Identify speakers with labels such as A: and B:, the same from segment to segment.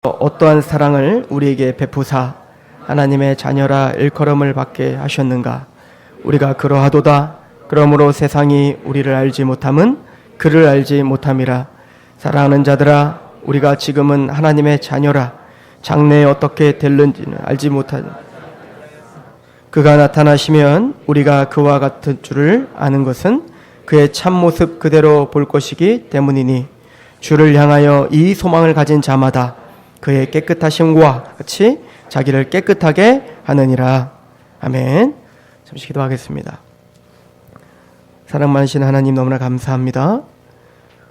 A: 어떠한 사랑을 우리에게 베푸사 하나님의 자녀라 일컬음을 받게 하셨는가. 우리가 그러하도다. 그러므로 세상이 우리를 알지 못함은 그를 알지 못함이라. 사랑하는 자들아, 우리가 지금은 하나님의 자녀라. 장래에 어떻게 될는지는 알지 못하니 그가 나타나시면 우리가 그와 같은 줄을 아는 것은 그의 참모습 그대로 볼 것이기 때문이니, 주를 향하여 이 소망을 가진 자마다 그의 깨끗하심과 같이 자기를 깨끗하게 하느니라. 아멘. 잠시 기도하겠습니다. 사랑 많으신 하나님, 너무나 감사합니다.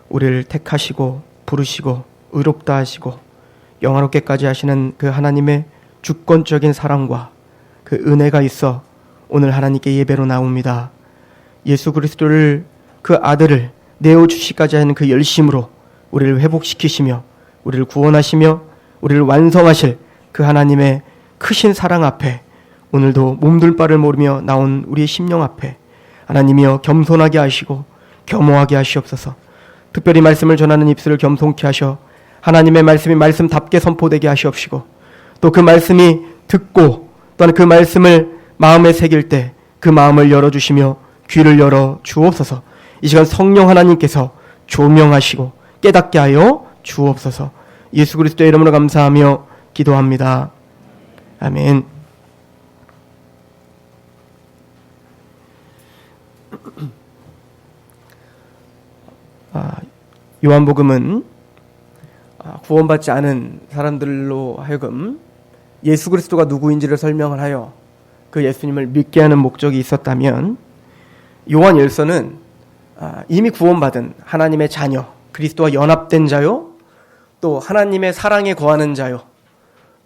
A: 우리를 택하시고 부르시고 의롭다 하시고 영화롭게까지 하시는 그 하나님의 주권적인 사랑과 그 은혜가 있어 오늘 하나님께 예배로 나옵니다. 예수 그리스도를, 그 아들을 내어주시기까지 하는 그 열심으로 우리를 회복시키시며 우리를 구원하시며 우리를 완성하실 그 하나님의 크신 사랑 앞에 오늘도 몸둘 바를 모르며 나온 우리의 심령 앞에 하나님이여 겸손하게 하시고 겸허하게 하시옵소서. 특별히 말씀을 전하는 입술을 겸손케 하셔 하나님의 말씀이 말씀답게 선포되게 하시옵시고, 또 그 말씀이 듣고 또한 그 말씀을 마음에 새길 때 그 마음을 열어주시며 귀를 열어 주옵소서. 이 시간 성령 하나님께서 조명하시고 깨닫게 하여 주옵소서. 예수 그리스도의 이름으로 감사하며 기도합니다. 아멘. 요한복음은 구원받지 않은 사람들로 하여금 예수 그리스도가 누구인지를 설명을 하여 그 예수님을 믿게 하는 목적이 있었다면, 요한일서는 이미 구원받은 하나님의 자녀, 그리스도와 연합된 자요, 또 하나님의 사랑에 거하는 자요,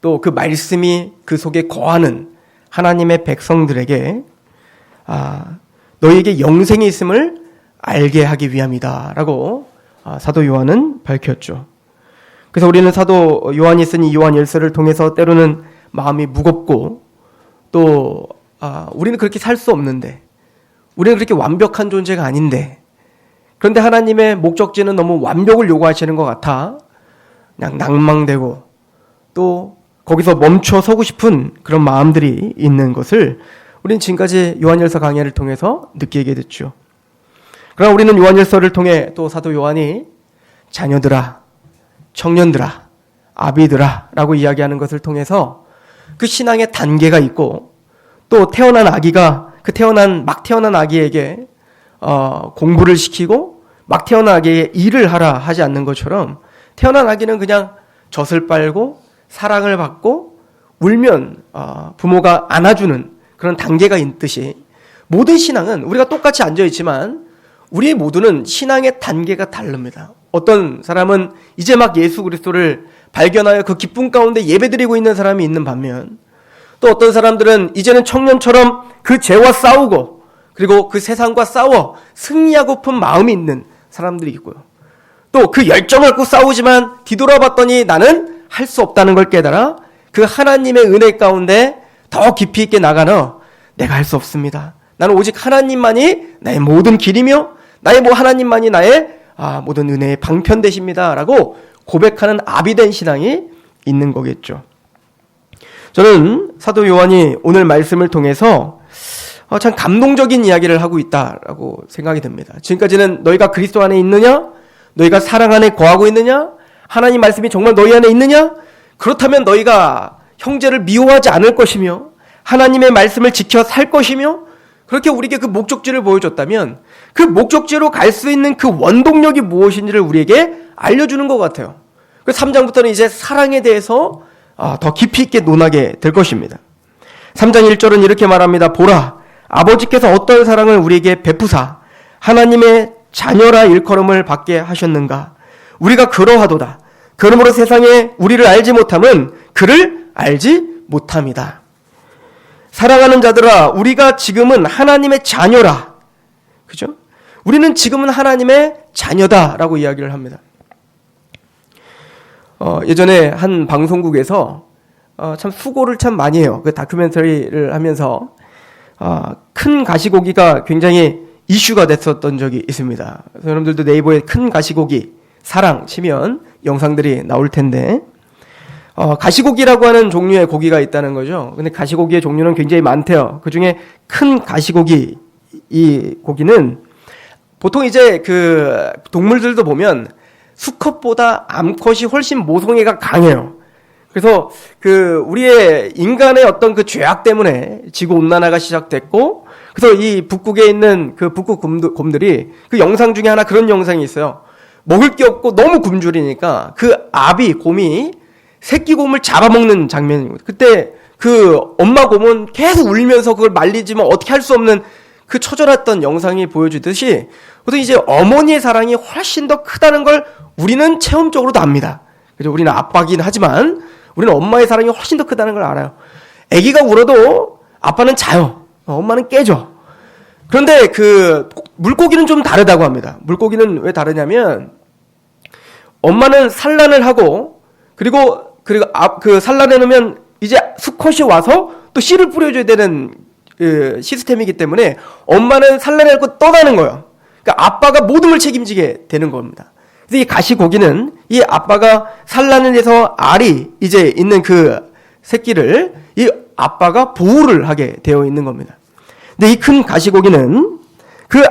A: 또 그 말씀이 그 속에 거하는 하나님의 백성들에게 너희에게 영생이 있음을 알게 하기 위함이다 라고 사도 요한은 밝혔죠. 그래서 우리는 사도 요한이 쓴 이 요한일서를 통해서 때로는 마음이 무겁고, 또 우리는 그렇게 살 수 없는데, 우리는 그렇게 완벽한 존재가 아닌데, 그런데 하나님의 목적지는 너무 완벽을 요구하시는 것 같아 그냥 낭망되고 또 거기서 멈춰 서고 싶은 그런 마음들이 있는 것을 우리는 지금까지 요한일서 강해를 통해서 느끼게 됐죠. 그러나 우리는 요한일서를 통해 또 사도 요한이 자녀들아, 청년들아, 아비들아 라고 이야기하는 것을 통해서 그 신앙의 단계가 있고, 또 태어난 아기가 막 태어난 아기에게 공부를 시키고 막 태어난 아기에게 일을 하라 하지 않는 것처럼, 태어난 아기는 그냥 젖을 빨고 사랑을 받고 울면 부모가 안아주는 그런 단계가 있듯이, 모든 신앙은 우리가 똑같이 앉아있지만 우리 모두는 신앙의 단계가 다릅니다. 어떤 사람은 이제 막 예수 그리스도를 발견하여 그 기쁨 가운데 예배드리고 있는 사람이 있는 반면, 또 어떤 사람들은 이제는 청년처럼 그 죄와 싸우고 그리고 그 세상과 싸워 승리하고픈 마음이 있는 사람들이 있고요. 또 그 열정을 갖고 싸우지만 뒤돌아봤더니 나는 할 수 없다는 걸 깨달아 그 하나님의 은혜 가운데 더 깊이 있게 나가는, 내가 할 수 없습니다. 나는 오직 하나님만이 나의 모든 길이며 나의 하나님만이 나의 모든 은혜의 방편 되십니다 라고 고백하는 아비된 신앙이 있는 거겠죠. 저는 사도 요한이 오늘 말씀을 통해서 참 감동적인 이야기를 하고 있다라고 생각이 듭니다. 지금까지는 너희가 그리스도 안에 있느냐? 너희가 사랑 안에 거하고 있느냐? 하나님 말씀이 정말 너희 안에 있느냐? 그렇다면 너희가 형제를 미워하지 않을 것이며 하나님의 말씀을 지켜 살 것이며, 그렇게 우리에게 그 목적지를 보여줬다면 그 목적지로 갈 수 있는 그 원동력이 무엇인지를 우리에게 알려주는 것 같아요. 그 3장부터는 이제 사랑에 대해서 더 깊이 있게 논하게 될 것입니다. 3장 1절은 이렇게 말합니다. 보라, 아버지께서 어떤 사랑을 우리에게 베푸사 하나님의 자녀라 일컬음을 받게 하셨는가. 우리가 그러하도다. 그러므로 세상에 우리를 알지 못함은 그를 알지 못함이다. 사랑하는 자들아, 우리가 지금은 하나님의 자녀라. 그죠? 우리는 지금은 하나님의 자녀다라고 이야기를 합니다. 예전에 한 방송국에서 참 수고를 참 많이 해요. 그 다큐멘터리를 하면서 큰 가시고기가 굉장히 이슈가 됐었던 적이 있습니다. 그래서 여러분들도 네이버에 큰 가시고기 사랑 치면 영상들이 나올 텐데, 가시고기라고 하는 종류의 고기가 있다는 거죠. 근데 가시고기의 종류는 굉장히 많대요. 그 중에 큰 가시고기, 이 고기는 보통 이제 그 동물들도 보면 수컷보다 암컷이 훨씬 모성애가 강해요. 그래서 그 우리의 인간의 어떤 그 죄악 때문에 지구 온난화가 시작됐고, 그래서 이 북극에 있는 그 북극 곰들이 그 영상 중에 하나 그런 영상이 있어요. 먹을 게 없고 너무 굶주리니까 그 곰이 새끼 곰을 잡아먹는 장면입니다. 그때 그 엄마 곰은 계속 울면서 그걸 말리지만 어떻게 할 수 없는 그 처절했던 영상이 보여주듯이, 보통 이제 어머니의 사랑이 훨씬 더 크다는 걸 우리는 체험적으로도 압니다. 그죠? 우리는 아빠긴 하지만 우리는 엄마의 사랑이 훨씬 더 크다는 걸 알아요. 아기가 울어도 아빠는 자요. 엄마는 깨죠. 그런데 그 물고기는 좀 다르다고 합니다. 물고기는 왜 다르냐면, 엄마는 산란을 하고 그리고 그 산란해 놓으면 이제 수컷이 와서 또 씨를 뿌려줘야 되는 그 시스템이기 때문에 엄마는 산란해놓고 떠나는 거예요. 그러니까 아빠가 모든 걸 책임지게 되는 겁니다. 그래서 이 가시고기는 이 아빠가 산란을 해서 알이 이제 있는 그 새끼를 이 아빠가 보호를 하게 되어 있는 겁니다. 근데 이 큰 가시고기는 그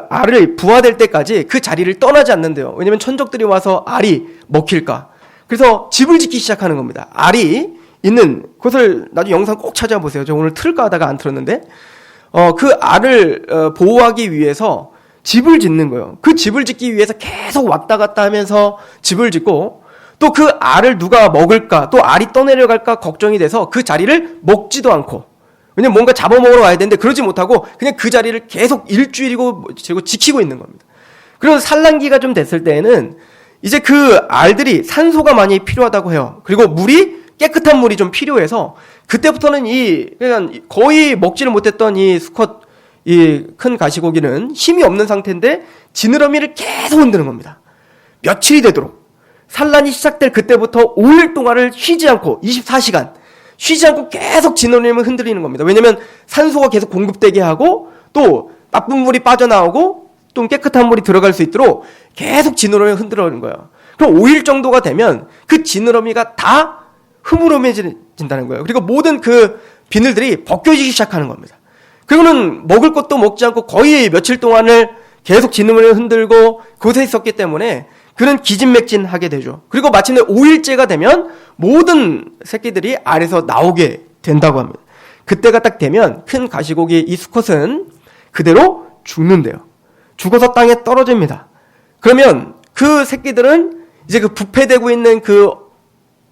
A: 알을 부화될 때까지 그 자리를 떠나지 않는데요. 왜냐면 천적들이 와서 알이 먹힐까. 그래서 집을 짓기 시작하는 겁니다. 알이 있는 그것을 나중에 영상 꼭 찾아보세요. 저 오늘 틀까 하다가 안 틀었는데, 그 알을 보호하기 위해서 집을 짓는 거예요. 그 집을 짓기 위해서 계속 왔다 갔다 하면서 집을 짓고, 또 그 알을 누가 먹을까, 또 알이 떠내려갈까 걱정이 돼서 그 자리를 먹지도 않고, 왜냐면 뭔가 잡아먹으러 와야 되는데 그러지 못하고 그냥 그 자리를 계속 일주일이고 지키고 있는 겁니다. 그래서 산란기가 좀 됐을 때에는 이제 그 알들이 산소가 많이 필요하다고 해요. 그리고 깨끗한 물이 좀 필요해서 그때부터는 그냥 거의 먹지를 못했던 이 수컷, 이 큰 가시고기는 힘이 없는 상태인데 지느러미를 계속 흔드는 겁니다. 며칠이 되도록. 산란이 시작될 그때부터 5일 동안을 쉬지 않고 24시간 쉬지 않고 계속 지느러미를 흔들리는 겁니다. 왜냐면 산소가 계속 공급되게 하고 또 나쁜 물이 빠져나오고 또 깨끗한 물이 들어갈 수 있도록 계속 지느러미를 흔들어는 거예요. 그럼 5일 정도가 되면 그 지느러미가 다 흐물흐물해진다는 거예요. 그리고 모든 그 비늘들이 벗겨지기 시작하는 겁니다. 그리고는 먹을 것도 먹지 않고 거의 며칠 동안을 계속 지느러미를 흔들고 그곳에 있었기 때문에 그는 기진맥진하게 되죠. 그리고 마침내 5일째가 되면 모든 새끼들이 알에서 나오게 된다고 합니다. 그때가 딱 되면 큰 가시고기 이 수컷은 그대로 죽는데요. 죽어서 땅에 떨어집니다. 그러면 그 새끼들은 이제 그 부패되고 있는 그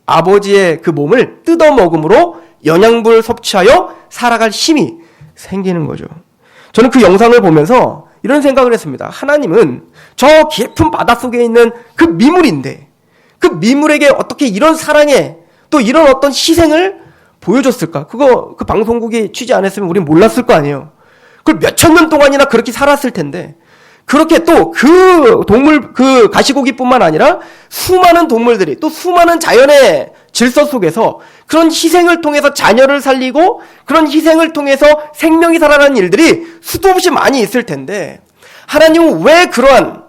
A: 아버지의 그 몸을 뜯어먹음으로 영양분을 섭취하여 살아갈 힘이 생기는 거죠. 저는 그 영상을 보면서 이런 생각을 했습니다. 하나님은 저 깊은 바닷속에 있는 그 미물인데 그 미물에게 어떻게 이런 사랑에 또 이런 어떤 희생을 보여줬을까? 그 방송국이 취재 안 했으면 우린 몰랐을 거 아니에요. 그걸 몇천 년 동안이나 그렇게 살았을 텐데 그렇게 또 그 동물, 그 가시고기뿐만 아니라 수많은 동물들이 또 수많은 자연의 질서 속에서 그런 희생을 통해서 자녀를 살리고 그런 희생을 통해서 생명이 살아나는 일들이 수도 없이 많이 있을 텐데 하나님은 왜 그러한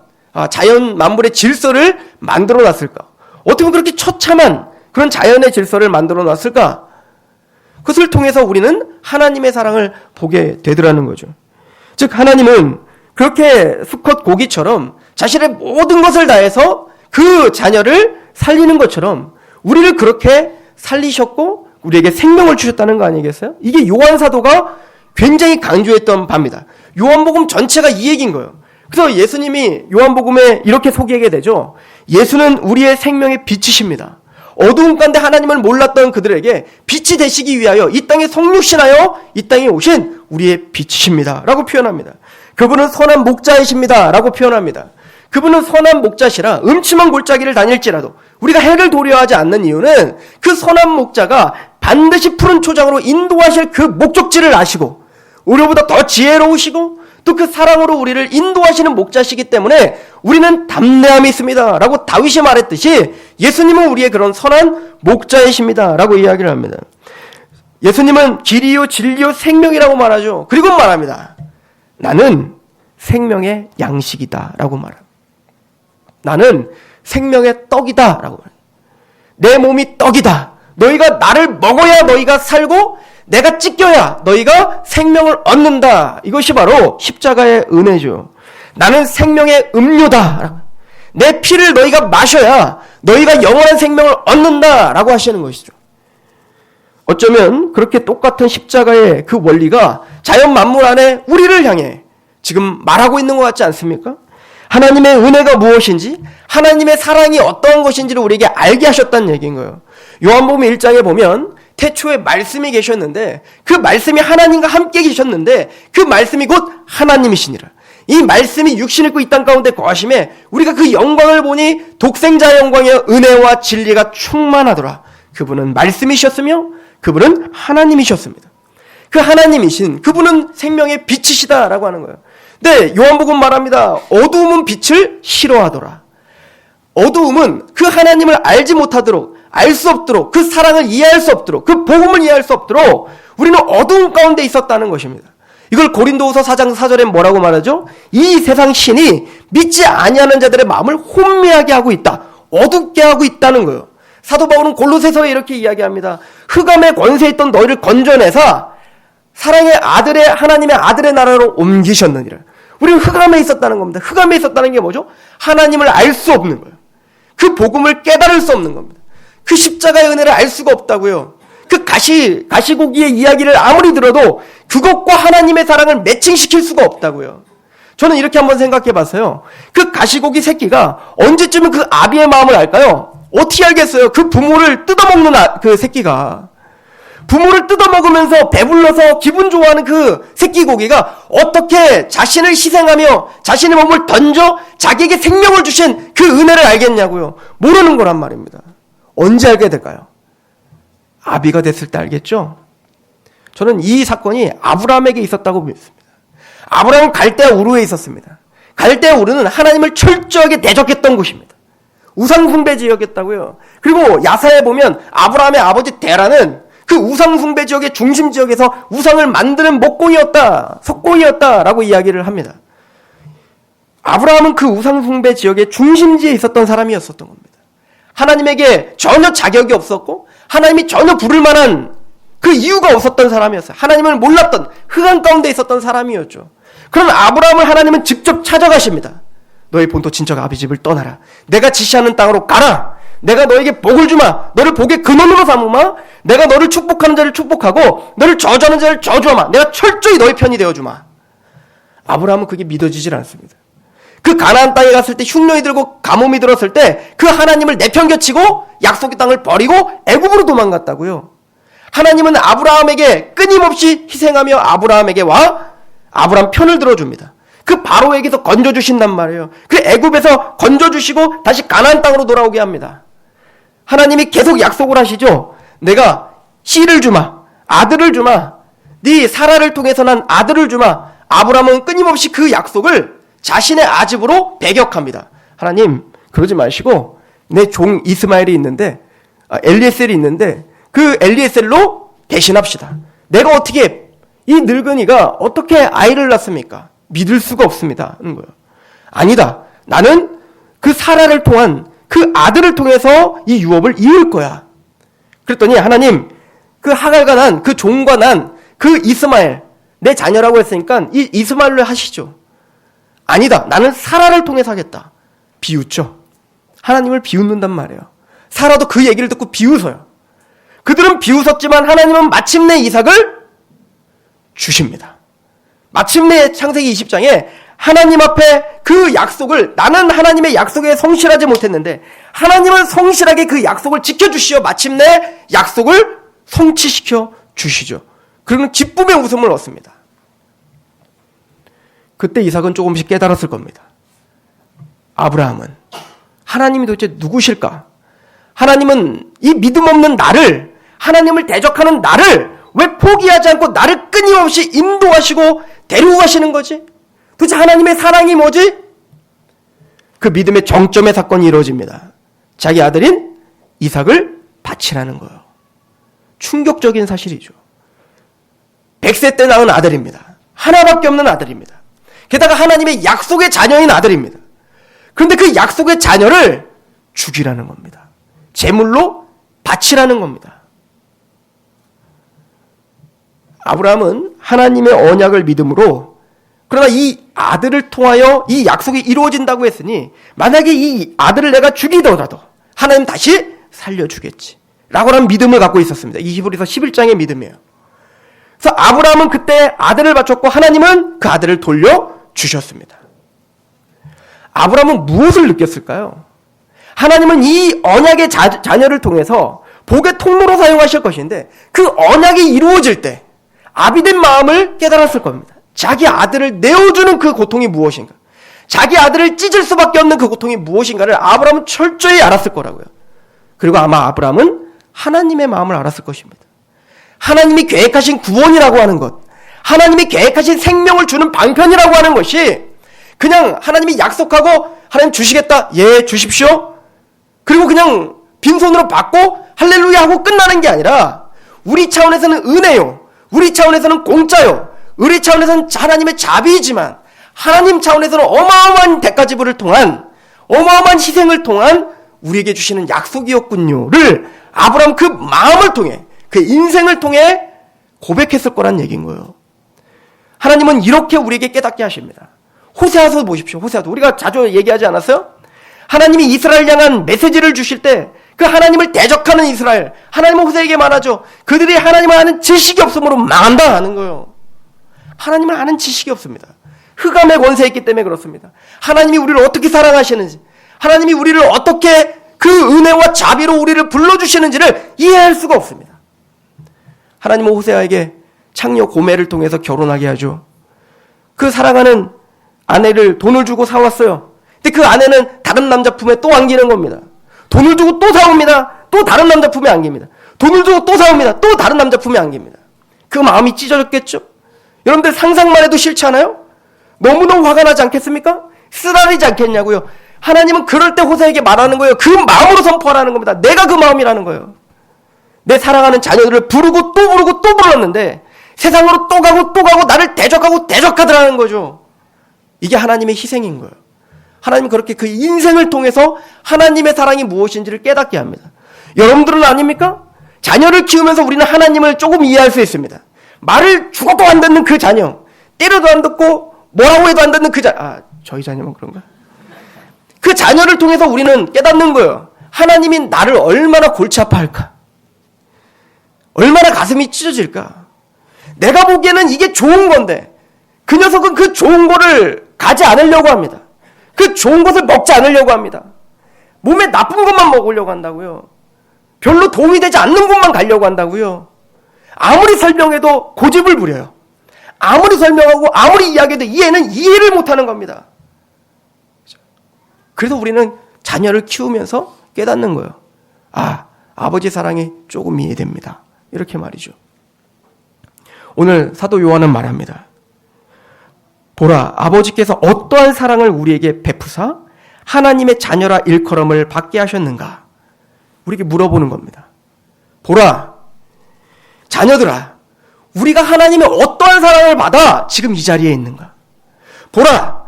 A: 자연 만물의 질서를 만들어 놨을까? 어떻게 보면 그렇게 처참한 그런 자연의 질서를 만들어 놨을까? 그것을 통해서 우리는 하나님의 사랑을 보게 되더라는 거죠. 즉 하나님은 그렇게 수컷 고기처럼 자신의 모든 것을 다해서 그 자녀를 살리는 것처럼 우리를 그렇게 살리셨고 우리에게 생명을 주셨다는 거 아니겠어요? 이게 요한 사도가 굉장히 강조했던 바입니다. 요한복음 전체가 이 얘기인 거예요. 그래서 예수님이 요한복음에 이렇게 소개하게 되죠. 예수는 우리의 생명의 빛이십니다. 어두운 가운데 하나님을 몰랐던 그들에게 빛이 되시기 위하여 이 땅에 성육신하여 이 땅에 오신 우리의 빛이십니다. 라고 표현합니다. 그분은 선한 목자이십니다. 라고 표현합니다. 그분은 선한 목자시라 음침한 골짜기를 다닐지라도 우리가 해를 도려하지 않는 이유는 그 선한 목자가 반드시 푸른 초장으로 인도하실 그 목적지를 아시고 우리보다 더 지혜로우시고 또 그 사랑으로 우리를 인도하시는 목자시기 때문에 우리는 담대함이 있습니다. 라고 다윗이 말했듯이 예수님은 우리의 그런 선한 목자이십니다. 라고 이야기를 합니다. 예수님은 길이요 진리요 생명이라고 말하죠. 그리고 말합니다. 나는 생명의 양식이다 라고 말합니다. 나는 생명의 떡이다 라고 말합니다. 내 몸이 떡이다. 너희가 나를 먹어야 너희가 살고 내가 찢겨야 너희가 생명을 얻는다. 이것이 바로 십자가의 은혜죠. 나는 생명의 음료다. 내 피를 너희가 마셔야 너희가 영원한 생명을 얻는다. 라고 하시는 것이죠. 어쩌면 그렇게 똑같은 십자가의 그 원리가 자연 만물 안에 우리를 향해 지금 말하고 있는 것 같지 않습니까? 하나님의 은혜가 무엇인지, 하나님의 사랑이 어떠한 것인지를 우리에게 알게 하셨다는 얘기인 거예요. 요한복음 1장에 보면 태초에 말씀이 계셨는데 그 말씀이 하나님과 함께 계셨는데 그 말씀이 곧 하나님이시니라. 이 말씀이 육신 입고 이 땅 가운데 거하심에 우리가 그 영광을 보니 독생자의 영광이여 은혜와 진리가 충만하더라. 그분은 말씀이셨으며 그분은 하나님이셨습니다. 그 하나님이신 그분은 생명의 빛이시다라고 하는 거예요. 근데 요한복음 말합니다. 어두움은 빛을 싫어하더라. 어두움은 그 하나님을 알지 못하도록, 알 수 없도록, 그 사랑을 이해할 수 없도록, 그 복음을 이해할 수 없도록 우리는 어두움 가운데 있었다는 것입니다. 이걸 고린도후서 4장 4절에 뭐라고 말하죠? 이 세상 신이 믿지 아니하는 자들의 마음을 혼미하게 하고 있다. 어둡게 하고 있다는 거예요. 사도 바울은 골로새서에 이렇게 이야기합니다. 흑암의 권세에 있던 너희를 건져내사 사랑의 아들의 하나님의 아들의 나라로 옮기셨느니라. 우리는 흑암에 있었다는 겁니다. 흑암에 있었다는 게 뭐죠? 하나님을 알 수 없는 거예요. 그 복음을 깨달을 수 없는 겁니다. 그 십자가의 은혜를 알 수가 없다고요. 그 가시고기의 이야기를 아무리 들어도 그것과 하나님의 사랑을 매칭시킬 수가 없다고요. 저는 이렇게 한번 생각해 봤어요. 그 가시고기 새끼가 언제쯤은 그 아비의 마음을 알까요? 어떻게 알겠어요? 그 부모를 뜯어먹는 그 새끼가. 부모를 뜯어먹으면서 배불러서 기분 좋아하는 그 새끼 고기가 어떻게 자신을 희생하며 자신의 몸을 던져 자기에게 생명을 주신 그 은혜를 알겠냐고요. 모르는 거란 말입니다. 언제 알게 될까요? 아비가 됐을 때 알겠죠? 저는 이 사건이 아브라함에게 있었다고 믿습니다. 아브라함은 갈대아 우르에 있었습니다. 갈대아 우르는 하나님을 철저하게 대적했던 곳입니다. 우상숭배 지역이었다고요. 그리고 야사에 보면 아브라함의 아버지 데라는 그 우상숭배 지역의 중심 지역에서 우상을 만드는 목공이었다, 석공이었다라고 이야기를 합니다. 아브라함은 그 우상숭배 지역의 중심지에 있었던 사람이었었던 겁니다. 하나님에게 전혀 자격이 없었고 하나님이 전혀 부를 만한 그 이유가 없었던 사람이었어요. 하나님을 몰랐던 흑암 가운데 있었던 사람이었죠. 그런 아브라함을 하나님은 직접 찾아가십니다. 너의 본토 친척 아비 집을 떠나라. 내가 지시하는 땅으로 가라. 내가 너에게 복을 주마. 너를 복의 근원으로 삼으마. 내가 너를 축복하는 자를 축복하고 너를 저주하는 자를 저주하마. 내가 철저히 너의 편이 되어주마. 아브라함은 그게 믿어지질 않습니다. 그 가나안 땅에 갔을 때 흉년이 들고 가뭄이 들었을 때 그 하나님을 내팽겨치고 약속의 땅을 버리고 애굽으로 도망갔다고요. 하나님은 아브라함에게 끊임없이 희생하며 아브라함에게 와 아브라함 편을 들어줍니다. 그 바로에게서 건져주신단 말이에요. 그 애굽에서 건져주시고 다시 가나안 땅으로 돌아오게 합니다. 하나님이 계속 약속을 하시죠. 내가 씨를 주마, 아들을 주마, 네 사라를 통해서 난 아들을 주마. 아브라함은 끊임없이 그 약속을 자신의 아집으로 배격합니다. 하나님 그러지 마시고 내 종 이스마엘이 있는데 엘리에셀이 있는데 그 엘리에셀로 대신합시다. 내가 어떻게 이 늙은이가 어떻게 아이를 낳습니까? 믿을 수가 없습니다. 하는 거예요. 아니다. 나는 그 사라를 통한 그 아들을 통해서 이 유업을 이을 거야. 그랬더니 하나님 그 하갈과 난 그 종과 난 그 이스마엘 내 자녀라고 했으니까 이 이스마엘로 하시죠. 아니다. 나는 사라를 통해서 하겠다. 비웃죠. 하나님을 비웃는단 말이에요. 사라도 그 얘기를 듣고 비웃어요. 그들은 비웃었지만 하나님은 마침내 이삭을 주십니다. 마침내 창세기 20장에 하나님 앞에 그 약속을 나는 하나님의 약속에 성실하지 못했는데 하나님은 성실하게 그 약속을 지켜주시어 마침내 약속을 성취시켜 주시죠. 그러면 기쁨의 웃음을 얻습니다. 그때 이삭은 조금씩 깨달았을 겁니다. 아브라함은 하나님이 도대체 누구실까? 하나님은 이 믿음 없는 나를, 하나님을 대적하는 나를 왜 포기하지 않고 나를 끊임없이 인도하시고 데리고 가시는 거지? 도대체 하나님의 사랑이 뭐지? 그 믿음의 정점의 사건이 이루어집니다. 자기 아들인 이삭을 바치라는 거예요. 충격적인 사실이죠. 100세 때 낳은 아들입니다. 하나밖에 없는 아들입니다. 게다가 하나님의 약속의 자녀인 아들입니다. 그런데 그 약속의 자녀를 죽이라는 겁니다. 제물로 바치라는 겁니다. 아브라함은 하나님의 언약을 믿음으로, 그러나 이 아들을 통하여 이 약속이 이루어진다고 했으니 만약에 이 아들을 내가 죽이더라도 하나님 다시 살려주겠지 라고 하는 믿음을 갖고 있었습니다. 이 히브리서 11장의 믿음이에요. 그래서 아브라함은 그때 아들을 바쳤고 하나님은 그 아들을 돌려주셨습니다. 아브라함은 무엇을 느꼈을까요? 하나님은 이 언약의 자녀를 통해서 복의 통로로 사용하실 것인데 그 언약이 이루어질 때 아비된 마음을 깨달았을 겁니다. 자기 아들을 내어주는 그 고통이 무엇인가, 자기 아들을 찢을 수밖에 없는 그 고통이 무엇인가를 아브라함은 철저히 알았을 거라고요. 그리고 아마 아브라함은 하나님의 마음을 알았을 것입니다. 하나님이 계획하신 구원이라고 하는 것, 하나님이 계획하신 생명을 주는 방편이라고 하는 것이 그냥 하나님이 약속하고 하나님 주시겠다, 예 주십시오, 그리고 그냥 빈손으로 받고 할렐루야 하고 끝나는 게 아니라 우리 차원에서는 은혜요, 우리 차원에서는 공짜요, 우리 차원에서는 하나님의 자비이지만 하나님 차원에서는 어마어마한 대가 지불을 통한, 어마어마한 희생을 통한 우리에게 주시는 약속이었군요를 아브라함 그 마음을 통해, 그 인생을 통해 고백했을 거란 얘기인 거예요. 하나님은 이렇게 우리에게 깨닫게 하십니다. 호세아서 보십시오. 호세아도 우리가 자주 얘기하지 않았어요? 하나님이 이스라엘 향한 메시지를 주실 때 그 하나님을 대적하는 이스라엘, 하나님은 호세에게 말하죠. 그들이 하나님을 아는 지식이 없으므로 망한다 하는 거예요. 하나님을 아는 지식이 없습니다. 흑암의 권세에 있기 때문에 그렇습니다. 하나님이 우리를 어떻게 사랑하시는지, 하나님이 우리를 어떻게 그 은혜와 자비로 우리를 불러주시는지를 이해할 수가 없습니다. 하나님은 호세아에게 창녀 고멜을 통해서 결혼하게 하죠. 그 사랑하는 아내를 돈을 주고 사왔어요. 근데 그 아내는 다른 남자 품에 또 안기는 겁니다. 돈을 주고 또 사옵니다. 또 다른 남자 품에 안깁니다. 돈을 주고 또 사옵니다. 또 다른 남자 품에 안깁니다. 그 마음이 찢어졌겠죠? 여러분들 상상만 해도 싫지 않아요? 너무너무 화가 나지 않겠습니까? 쓰라리지 않겠냐고요. 하나님은 그럴 때 호세에게 말하는 거예요. 그 마음으로 선포하라는 겁니다. 내가 그 마음이라는 거예요. 내 사랑하는 자녀들을 부르고 또 부르고 또 불렀는데 세상으로 또 가고 또 가고 나를 대적하고 대적하더라는 거죠. 이게 하나님의 희생인 거예요. 하나님은 그렇게 그 인생을 통해서 하나님의 사랑이 무엇인지를 깨닫게 합니다. 여러분들은 아닙니까? 자녀를 키우면서 우리는 하나님을 조금 이해할 수 있습니다. 말을 죽어도 안 듣는 그 자녀, 때려도 안 듣고 뭐라고 해도 안 듣는 그 자녀, 저희 자녀만 그런가? 그 자녀를 통해서 우리는 깨닫는 거예요. 하나님이 나를 얼마나 골치 아파할까? 얼마나 가슴이 찢어질까? 내가 보기에는 이게 좋은 건데 그 녀석은 그 좋은 거를 가지 않으려고 합니다. 그 좋은 것을 먹지 않으려고 합니다. 몸에 나쁜 것만 먹으려고 한다고요. 별로 도움이 되지 않는 곳만 가려고 한다고요. 아무리 설명해도 고집을 부려요. 아무리 설명하고 아무리 이야기해도 이해는 이해를 못하는 겁니다. 그래서 우리는 자녀를 키우면서 깨닫는 거예요. 아, 아버지 사랑이 조금 이해됩니다. 이렇게 말이죠. 오늘 사도 요한은 말합니다. 보라, 아버지께서 어떠한 사랑을 우리에게 베푸사 하나님의 자녀라 일컬음을 받게 하셨는가? 우리에게 물어보는 겁니다. 보라, 자녀들아, 우리가 하나님의 어떠한 사랑을 받아 지금 이 자리에 있는가? 보라,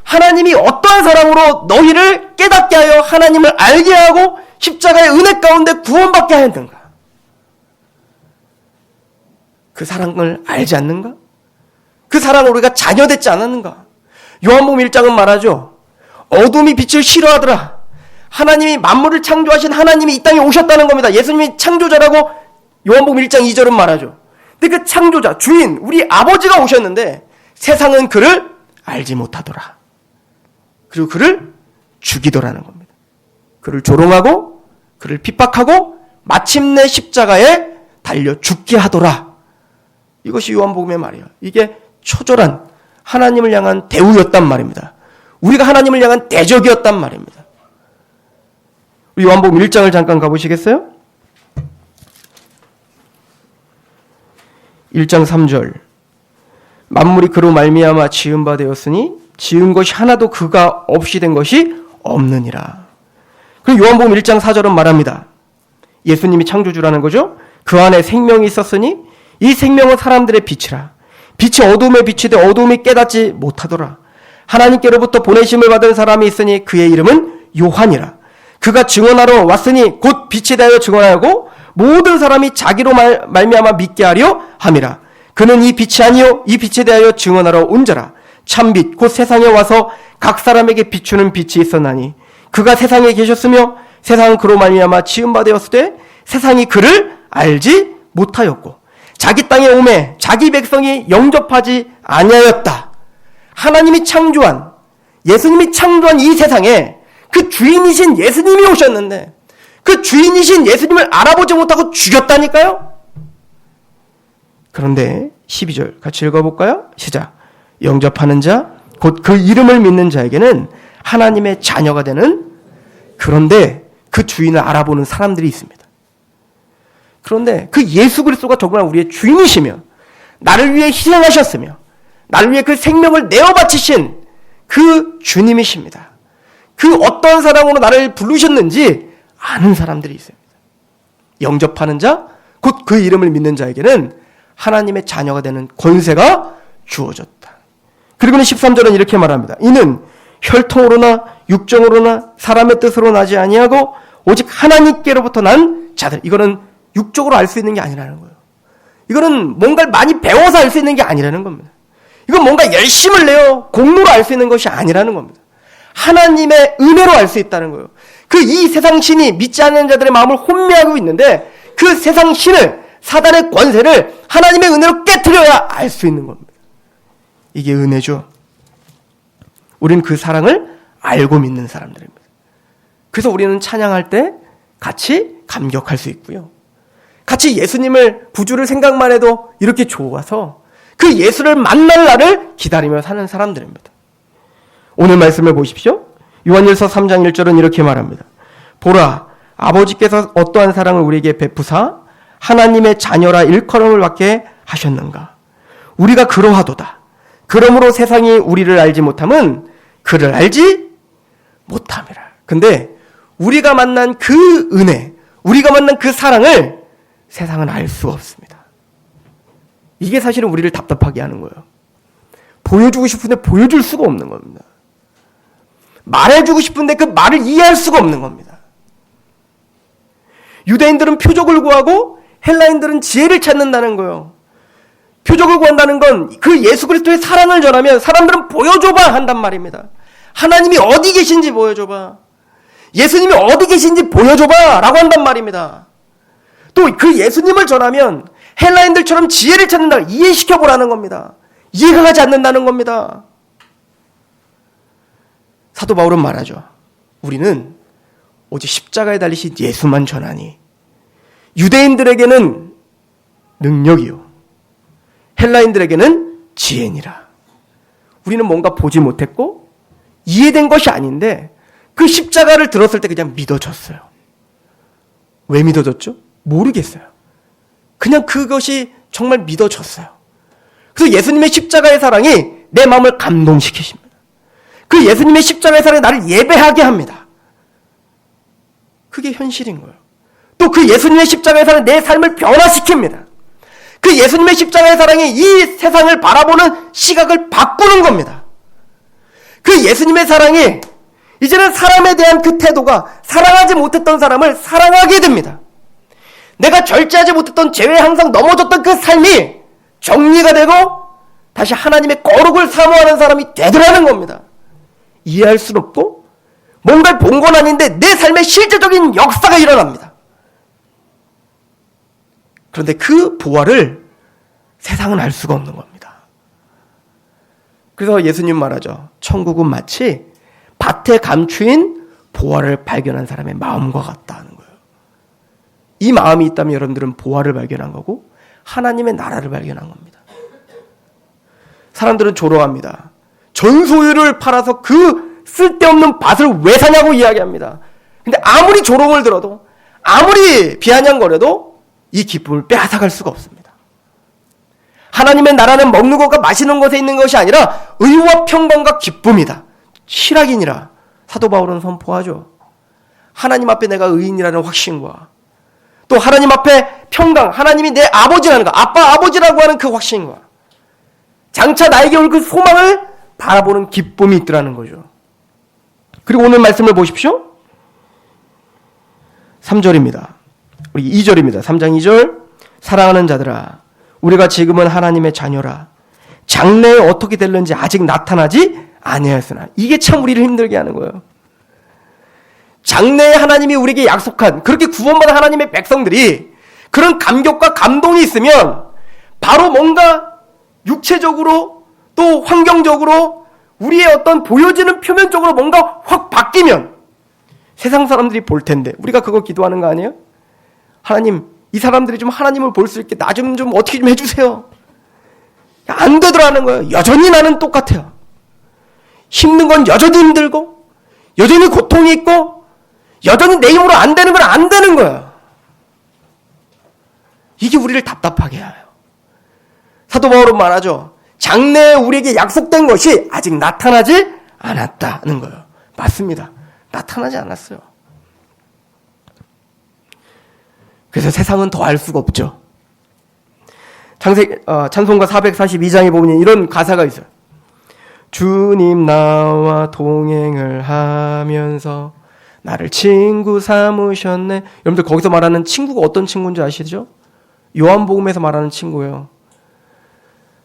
A: 하나님이 어떠한 사랑으로 너희를 깨닫게 하여 하나님을 알게 하고 십자가의 은혜 가운데 구원받게 하였는가? 그 사랑을 알지 않는가? 그 사랑을 우리가 자녀됐지 않았는가? 요한복음 1장은 말하죠. 어둠이 빛을 싫어하더라. 하나님이 만물을 창조하신 하나님이 이 땅에 오셨다는 겁니다. 예수님이 창조자라고 요한복음 1장 2절은 말하죠. 근데 그 창조자, 주인, 우리 아버지가 오셨는데 세상은 그를 알지 못하더라. 그리고 그를 죽이더라는 겁니다. 그를 조롱하고 그를 핍박하고 마침내 십자가에 달려 죽게 하더라. 이것이 요한복음의 말이에요. 이게 초절한 하나님을 향한 대우였단 말입니다. 우리가 하나님을 향한 대적이었단 말입니다. 우리 요한복음 1장을 잠깐 가보시겠어요? 1장 3절. 만물이 그로 말미암아 지은 바 되었으니 지은 것이 하나도 그가 없이 된 것이 없느니라. 그리고 요한복음 1장 4절은 말합니다. 예수님이 창조주라는 거죠. 그 안에 생명이 있었으니 이 생명은 사람들의 빛이라. 빛이 어둠에 비치되 어둠이 깨닫지 못하더라. 하나님께로부터 보내심을 받은 사람이 있으니 그의 이름은 요한이라. 그가 증언하러 왔으니 곧 빛에 대하여 증언하고 모든 사람이 자기로 말미암아 믿게 하려 함이라. 그는 이 빛이 아니요 이 빛에 대하여 증언하러 온 자라. 참빛 곧 세상에 와서 각 사람에게 비추는 빛이 있었나니 그가 세상에 계셨으며 세상은 그로 말미암아 지은 바 되었으되 세상이 그를 알지 못하였고 자기 땅에 오매 자기 백성이 영접하지 아니하였다. 하나님이 창조한, 예수님이 창조한 이 세상에 그 주인이신 예수님이 오셨는데 그 주인이신 예수님을 알아보지 못하고 죽였다니까요. 그런데 12절 같이 읽어볼까요? 시작. 영접하는 자, 곧 그 이름을 믿는 자에게는 하나님의 자녀가 되는, 그런데 그 주인을 알아보는 사람들이 있습니다. 그런데 그 예수 그리스도가 정말 우리의 주인이시며 나를 위해 희생하셨으며 나를 위해 그 생명을 내어 바치신 그 주님이십니다. 그 어떤 사랑으로 나를 부르셨는지 아는 사람들이 있습니다. 영접하는 자, 곧 그 이름을 믿는 자에게는 하나님의 자녀가 되는 권세가 주어졌다. 그리고는 13절은 이렇게 말합니다. 이는 혈통으로나 육정으로나 사람의 뜻으로 나지 아니하고 오직 하나님께로부터 난 자들. 이거는 육적으로 알 수 있는 게 아니라는 거예요. 이거는 뭔가를 많이 배워서 알 수 있는 게 아니라는 겁니다. 이건 뭔가 열심을 내어 공로로 알 수 있는 것이 아니라는 겁니다. 하나님의 은혜로 알 수 있다는 거예요. 그 이 세상 신이 믿지 않는 자들의 마음을 혼미하고 있는데 그 세상 신을, 사단의 권세를 하나님의 은혜로 깨트려야 알 수 있는 겁니다. 이게 은혜죠. 우리는 그 사랑을 알고 믿는 사람들입니다. 그래서 우리는 찬양할 때 같이 감격할 수 있고요. 같이 예수님을, 구주를 생각만 해도 이렇게 좋아서 그 예수를 만날 날을 기다리며 사는 사람들입니다. 오늘 말씀을 보십시오. 요한일서 3장 1절은 이렇게 말합니다. 보라, 아버지께서 어떠한 사랑을 우리에게 베푸사 하나님의 자녀라 일컬음을 받게 하셨는가. 우리가 그러하도다. 그러므로 세상이 우리를 알지 못함은 그를 알지 못함이라. 근데 우리가 만난 그 은혜, 우리가 만난 그 사랑을 세상은 알 수가 없습니다. 이게 사실은 우리를 답답하게 하는 거예요. 보여주고 싶은데 보여줄 수가 없는 겁니다. 말해주고 싶은데 그 말을 이해할 수가 없는 겁니다. 유대인들은 표적을 구하고 헬라인들은 지혜를 찾는다는 거예요. 표적을 구한다는 건 그 예수 그리스도의 사랑을 전하면 사람들은 보여줘봐 한단 말입니다. 하나님이 어디 계신지 보여줘봐. 예수님이 어디 계신지 보여줘봐 라고 한단 말입니다. 또 그 예수님을 전하면 헬라인들처럼 지혜를 찾는다, 이해시켜보라는 겁니다. 이해가 가지 않는다는 겁니다. 사도 바울은 말하죠. 우리는 오직 십자가에 달리신 예수만 전하니 유대인들에게는 능력이요 헬라인들에게는 지혜니라. 우리는 뭔가 보지 못했고 이해된 것이 아닌데 그 십자가를 들었을 때 그냥 믿어졌어요. 왜 믿어졌죠? 모르겠어요. 그냥 그것이 정말 믿어졌어요. 그래서 예수님의 십자가의 사랑이 내 마음을 감동시키십니다. 그 예수님의 십자가의 사랑이 나를 예배하게 합니다. 그게 현실인 거예요. 또 그 예수님의 십자가의 사랑이 내 삶을 변화시킵니다. 그 예수님의 십자가의 사랑이 이 세상을 바라보는 시각을 바꾸는 겁니다. 그 예수님의 사랑이 이제는 사람에 대한 그 태도가 사랑하지 못했던 사람을 사랑하게 됩니다. 내가 절제하지 못했던 죄에 항상 넘어졌던 그 삶이 정리가 되고 다시 하나님의 거룩을 사모하는 사람이 되더라는 겁니다. 이해할 수는 없고 뭔가를 본 건 아닌데 내 삶에 실제적인 역사가 일어납니다. 그런데 그 부활을 세상은 알 수가 없는 겁니다. 그래서 예수님 말하죠. 천국은 마치 밭에 감추인 보화를 발견한 사람의 마음과 같다는 거예요. 이 마음이 있다면 여러분들은 보화를 발견한 거고 하나님의 나라를 발견한 겁니다. 사람들은 조롱합니다. 전소유를 팔아서 그 쓸데없는 밭을 왜 사냐고 이야기합니다. 근데 아무리 조롱을 들어도 아무리 비아냥거려도 이 기쁨을 빼앗아갈 수가 없습니다. 하나님의 나라는 먹는 것과 마시는 것에 있는 것이 아니라 의와 평강과 기쁨이다. 실학이니라 사도 바울은 선포하죠. 하나님 앞에 내가 의인이라는 확신과 또 하나님 앞에 평강, 하나님이 내 아버지라는 거, 아빠 아버지라고 하는 그 확신과 장차 나에게 올 그 소망을 바라보는 기쁨이 있더라는 거죠. 그리고 오늘 말씀을 보십시오. 3절입니다. 우리 2절입니다. 3장 2절. 사랑하는 자들아, 우리가 지금은 하나님의 자녀라. 장래에 어떻게 될는지 아직 나타나지 아니하였으나. 이게 참 우리를 힘들게 하는 거예요. 장래에 하나님이 우리에게 약속한, 그렇게 구원받은 하나님의 백성들이 그런 감격과 감동이 있으면 바로 뭔가 육체적으로 또 환경적으로 우리의 어떤 보여지는 표면적으로 뭔가 확 바뀌면 세상 사람들이 볼 텐데, 우리가 그거 기도하는 거 아니에요? 하나님, 이 사람들이 좀 하나님을 볼 수 있게 나 좀 어떻게 좀 해주세요. 안 되더라는 거예요. 여전히 나는 똑같아요. 힘든 건 여전히 힘들고, 여전히 고통이 있고, 여전히 내 힘으로 안 되는 건 안 되는 거예요. 이게 우리를 답답하게 해요. 사도 바울은 말하죠. 장래에 우리에게 약속된 것이 아직 나타나지 않았다는 거예요. 맞습니다. 나타나지 않았어요. 그래서 세상은 더 알 수가 없죠. 찬송가 442장에 보면 이런 가사가 있어요. 주님 나와 동행을 하면서 나를 친구 삼으셨네. 여러분들 거기서 말하는 친구가 어떤 친구인지 아시죠? 요한복음에서 말하는 친구예요.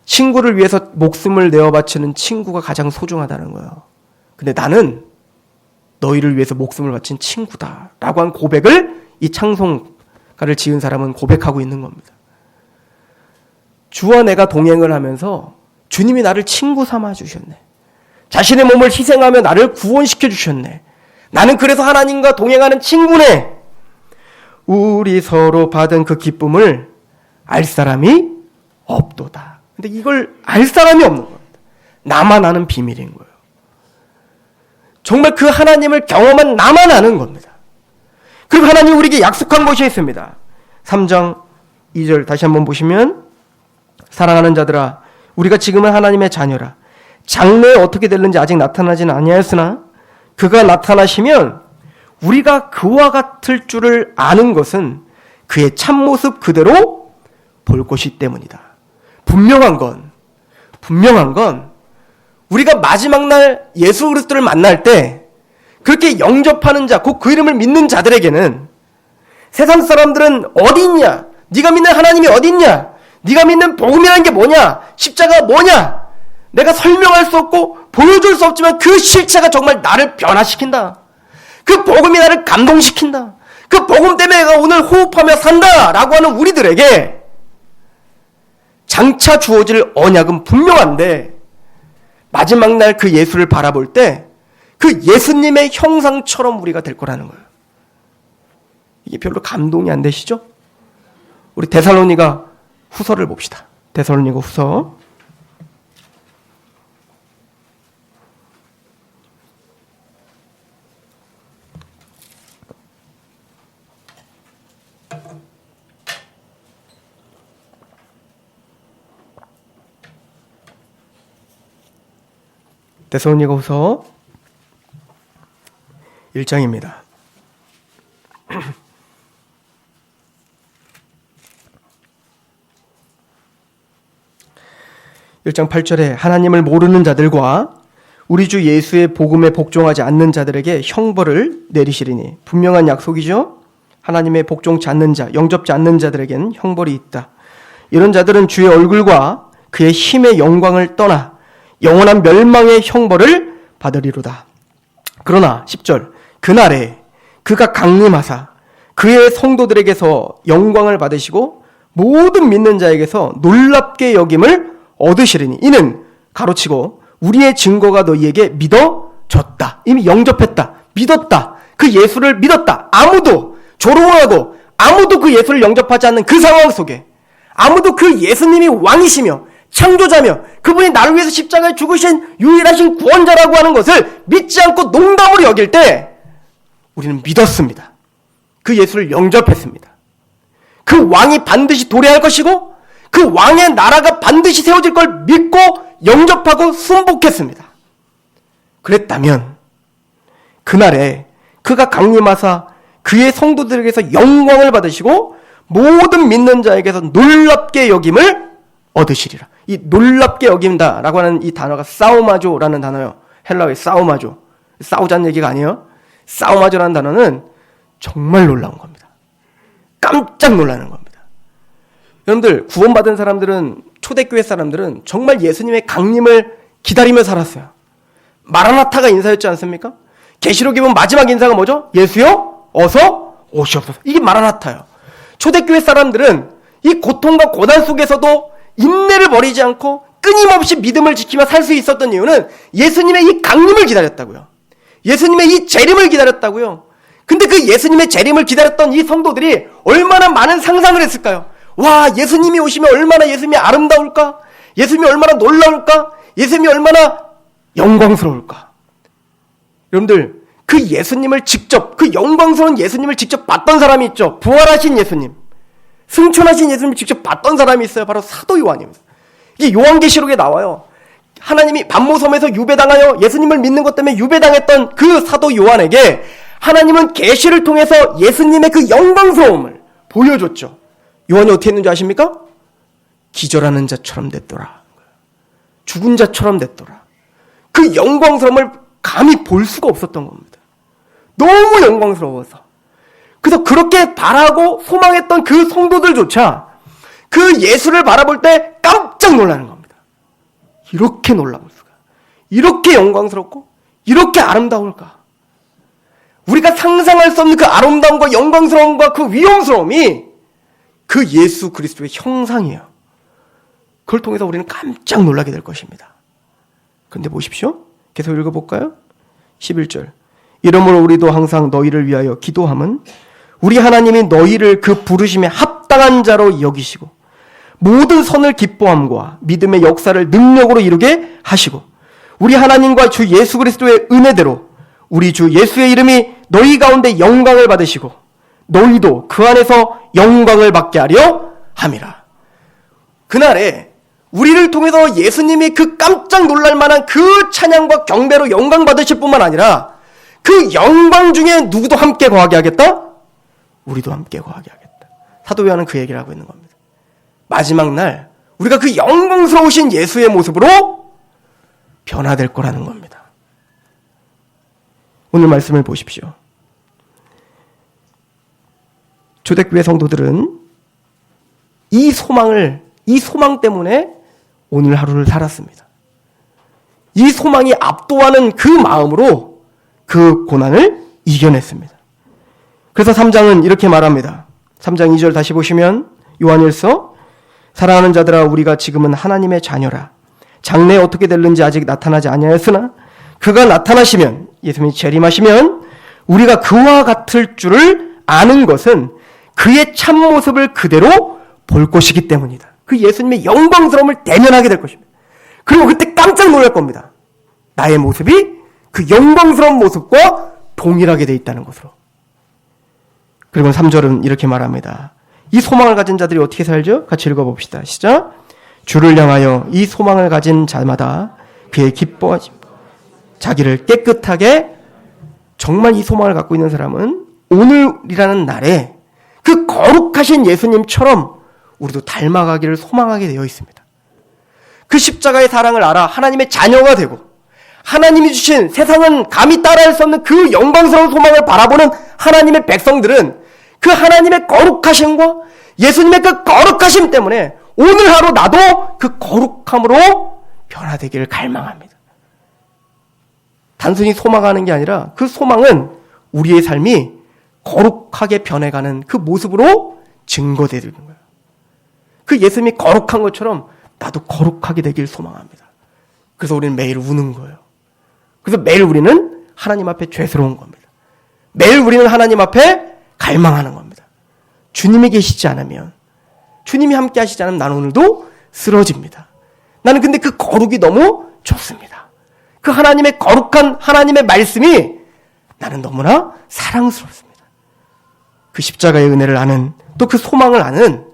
A: 친구를 위해서 목숨을 내어 바치는 친구가 가장 소중하다는 거예요. 근데 나는 너희를 위해서 목숨을 바친 친구다 라고 한 고백을 이 찬송가를 지은 사람은 고백하고 있는 겁니다. 주와 내가 동행을 하면서 주님이 나를 친구 삼아 주셨네. 자신의 몸을 희생하며 나를 구원시켜 주셨네. 나는 그래서 하나님과 동행하는 친구네. 우리 서로 받은 그 기쁨을 알 사람이 없도다. 근데 이걸 알 사람이 없는 겁니다. 나만 아는 비밀인 거예요. 정말 그 하나님을 경험한 나만 아는 겁니다. 그리고 하나님이 우리에게 약속한 것이 있습니다. 3장 2절 다시 한번 보시면, 사랑하는 자들아, 우리가 지금은 하나님의 자녀라. 장래에 어떻게 될는지 아직 나타나지는 아니하였으나 그가 나타나시면 우리가 그와 같을 줄을 아는 것은 그의 참모습 그대로 볼 것이기 때문이다. 분명한 건 우리가 마지막 날 예수 그리스도를 만날 때 그렇게 영접하는 자, 곧 그 이름을 믿는 자들에게는 세상 사람들은 어디 있냐? 네가 믿는 하나님이 어디 있냐? 네가 믿는 복음이라는 게 뭐냐? 십자가가 뭐냐? 내가 설명할 수 없고 보여줄 수 없지만 그 실체가 정말 나를 변화시킨다. 그 복음이 나를 감동시킨다. 그 복음 때문에 내가 오늘 호흡하며 산다라고 하는 우리들에게 장차 주어질 언약은 분명한데, 마지막 날 그 예수를 바라볼 때 그 예수님의 형상처럼 우리가 될 거라는 거예요. 이게 별로 감동이 안 되시죠? 우리 데살로니가 후서를 봅시다. 데살로니가 후서 1장입니다. 1장 8절에 하나님을 모르는 자들과 우리 주 예수의 복음에 복종하지 않는 자들에게 형벌을 내리시리니, 분명한 약속이죠. 하나님의 복종치 않는 자, 영접지 않는 자들에게는 형벌이 있다. 이런 자들은 주의 얼굴과 그의 힘의 영광을 떠나 영원한 멸망의 형벌을 받으리로다. 그러나 10절, 그날에 그가 강림하사 그의 성도들에게서 영광을 받으시고 모든 믿는 자에게서 놀랍게 여김을 얻으시리니, 이는 가로치고 우리의 증거가 너희에게 믿어졌다. 이미 영접했다. 믿었다. 그 예수를 믿었다. 아무도 조롱하고 아무도 그 예수를 영접하지 않는 그 상황 속에, 아무도 그 예수님이 왕이시며 창조자며 그분이 나를 위해서 십자가에 죽으신 유일하신 구원자라고 하는 것을 믿지 않고 농담으로 여길 때 우리는 믿었습니다. 그 예수를 영접했습니다. 그 왕이 반드시 도래할 것이고 그 왕의 나라가 반드시 세워질 걸 믿고 영접하고 순복했습니다. 그랬다면 그날에 그가 강림하사 그의 성도들에게서 영광을 받으시고 모든 믿는 자에게서 놀랍게 여김을 얻으시리라. 이 놀랍게 여긴다라고 하는 이 단어가 싸우마조라는 단어예요. 헬라어의 싸우마조. 싸우자는 얘기가 아니에요. 싸우마조라는 단어는 정말 놀라운 겁니다. 깜짝 놀라는 겁니다. 여러분들, 구원받은 사람들은, 초대교회 사람들은 정말 예수님의 강림을 기다리며 살았어요. 마라나타가 인사였지 않습니까? 계시록에 보면 마지막 인사가 뭐죠? 예수여 어서 오시옵소서. 이게 마라나타예요. 초대교회 사람들은 이 고통과 고난 속에서도 인내를 버리지 않고 끊임없이 믿음을 지키며 살 수 있었던 이유는 예수님의 이 강림을 기다렸다고요. 예수님의 이 재림을 기다렸다고요. 근데 그 예수님의 재림을 기다렸던 이 성도들이 얼마나 많은 상상을 했을까요? 와, 예수님이 오시면 얼마나 예수님이 아름다울까? 예수님이 얼마나 놀라울까? 예수님이 얼마나 영광스러울까? 여러분들, 그 예수님을 직접, 그 영광스러운 예수님을 직접 봤던 사람이 있죠. 부활하신 예수님, 승천하신 예수님을 직접 봤던 사람이 있어요. 바로 사도 요한입니다. 이게 요한계시록에 나와요. 하나님이 반모섬에서 유배당하여 예수님을 믿는 것 때문에 유배당했던 그 사도 요한에게 하나님은 계시를 통해서 예수님의 그 영광스러움을 보여줬죠. 요한이 어떻게 했는지 아십니까? 기절하는 자처럼 됐더라. 죽은 자처럼 됐더라. 그 영광스러움을 감히 볼 수가 없었던 겁니다. 너무 영광스러워서. 그래서 그렇게 바라고 소망했던 그 성도들조차 그 예수를 바라볼 때 깜짝 놀라는 겁니다. 이렇게 놀라울 수가. 이렇게 영광스럽고 이렇게 아름다울까. 우리가 상상할 수 없는 그 아름다움과 영광스러움과 그 위엄스러움이 그 예수 그리스도의 형상이에요. 그걸 통해서 우리는 깜짝 놀라게 될 것입니다. 그런데 보십시오. 계속 읽어볼까요? 11절. 이러므로 우리도 항상 너희를 위하여 기도함은 우리 하나님이 너희를 그 부르심에 합당한 자로 여기시고 모든 선을 기뻐함과 믿음의 역사를 능력으로 이루게 하시고 우리 하나님과 주 예수 그리스도의 은혜대로 우리 주 예수의 이름이 너희 가운데 영광을 받으시고 너희도 그 안에서 영광을 받게 하려 함이라. 그날에 우리를 통해서 예수님이 그 깜짝 놀랄 만한 그 찬양과 경배로 영광 받으실 뿐만 아니라 그 영광 중에 누구도 함께 거하게 하겠다? 우리도 함께 거하게 하겠다. 사도 요한은 그 얘기를 하고 있는 겁니다. 마지막 날 우리가 그 영광스러우신 예수의 모습으로 변화될 거라는 겁니다. 오늘 말씀을 보십시오. 초대교회 성도들은 이 소망 때문에 오늘 하루를 살았습니다. 이 소망이 압도하는 그 마음으로 그 고난을 이겨냈습니다. 그래서 3장은 이렇게 말합니다. 3장 2절 다시 보시면 요한일서 사랑하는 자들아 우리가 지금은 하나님의 자녀라. 장래에 어떻게 될는지 아직 나타나지 아니하였으나 그가 나타나시면 예수님이 재림하시면 우리가 그와 같을 줄을 아는 것은 그의 참모습을 그대로 볼 것이기 때문이다. 그 예수님의 영광스러움을 대면하게 될 것입니다. 그리고 그때 깜짝 놀랄 겁니다. 나의 모습이 그 영광스러운 모습과 동일하게 되어 있다는 것으로. 그리고 3절은 이렇게 말합니다. 이 소망을 가진 자들이 어떻게 살죠? 같이 읽어봅시다. 시작. 주를 향하여 이 소망을 가진 자마다 그의 기뻐하심, 자기를 깨끗하게, 정말 이 소망을 갖고 있는 사람은 오늘이라는 날에 그 거룩하신 예수님처럼 우리도 닮아가기를 소망하게 되어 있습니다. 그 십자가의 사랑을 알아 하나님의 자녀가 되고 하나님이 주신 세상은 감히 따라할 수 없는 그 영광스러운 소망을 바라보는 하나님의 백성들은 그 하나님의 거룩하심과 예수님의 그 거룩하심 때문에 오늘 하루 나도 그 거룩함으로 변화되기를 갈망합니다. 단순히 소망하는 게 아니라 그 소망은 우리의 삶이 거룩하게 변해가는 그 모습으로 증거되는 거예요. 그 예수님이 거룩한 것처럼 나도 거룩하게 되길 소망합니다. 그래서 우리는 매일 우는 거예요. 그래서 매일 우리는 하나님 앞에 죄스러운 겁니다. 매일 우리는 하나님 앞에 갈망하는 겁니다. 주님이 계시지 않으면, 주님이 함께 하시지 않으면 나는 오늘도 쓰러집니다. 나는 근데 그 거룩이 너무 좋습니다. 그 하나님의 거룩한 하나님의 말씀이 나는 너무나 사랑스럽습니다. 그 십자가의 은혜를 아는, 또 그 소망을 아는,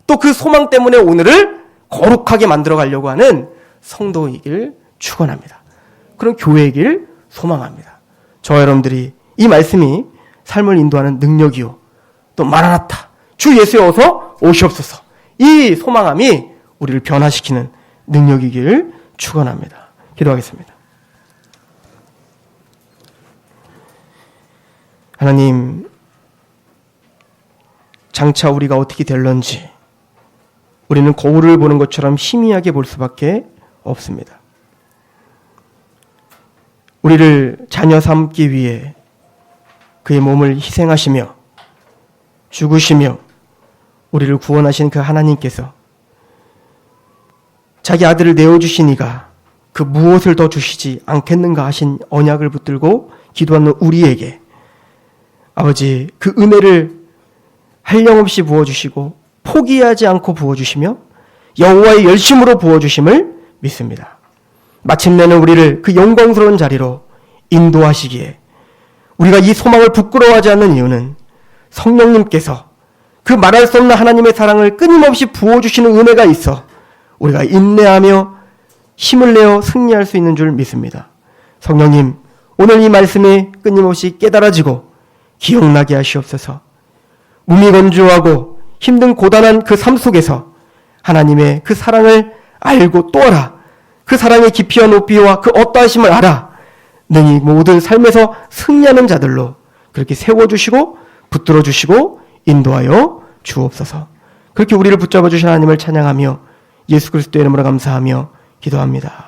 A: 또 그 소망 때문에 오늘을 거룩하게 만들어 가려고 하는 성도이길 축원합니다. 그런 교회이길 소망합니다. 저와 여러분들이 이 말씀이 삶을 인도하는 능력이요, 또 마라나타, 주 예수여 어서 오시옵소서, 이 소망함이 우리를 변화시키는 능력이길 축원합니다. 기도하겠습니다. 하나님, 장차 우리가 어떻게 될런지 우리는 거울을 보는 것처럼 희미하게 볼 수밖에 없습니다. 우리를 자녀 삼기 위해 그의 몸을 희생하시며 죽으시며 우리를 구원하신 그 하나님께서 자기 아들을 내어주시니가 그 무엇을 더 주시지 않겠는가 하신 언약을 붙들고 기도하는 우리에게 아버지 그 은혜를 한량없이 부어주시고 포기하지 않고 부어주시며 여호와의 열심으로 부어주심을 믿습니다. 마침내는 우리를 그 영광스러운 자리로 인도하시기에 우리가 이 소망을 부끄러워하지 않는 이유는 성령님께서 그 말할 수 없는 하나님의 사랑을 끊임없이 부어주시는 은혜가 있어 우리가 인내하며 힘을 내어 승리할 수 있는 줄 믿습니다. 성령님, 오늘 이 말씀이 끊임없이 깨달아지고 기억나게 하시옵소서. 무미건조하고 힘든 고단한 그 삶 속에서 하나님의 그 사랑을 알고 또 알아. 그 사랑의 깊이와 높이와 그 어떠하심을 알아. 능히 모든 삶에서 승리하는 자들로 그렇게 세워주시고 붙들어주시고 인도하여 주옵소서. 그렇게 우리를 붙잡아 주신 하나님을 찬양하며 예수 그리스도의 이름으로 감사하며 기도합니다.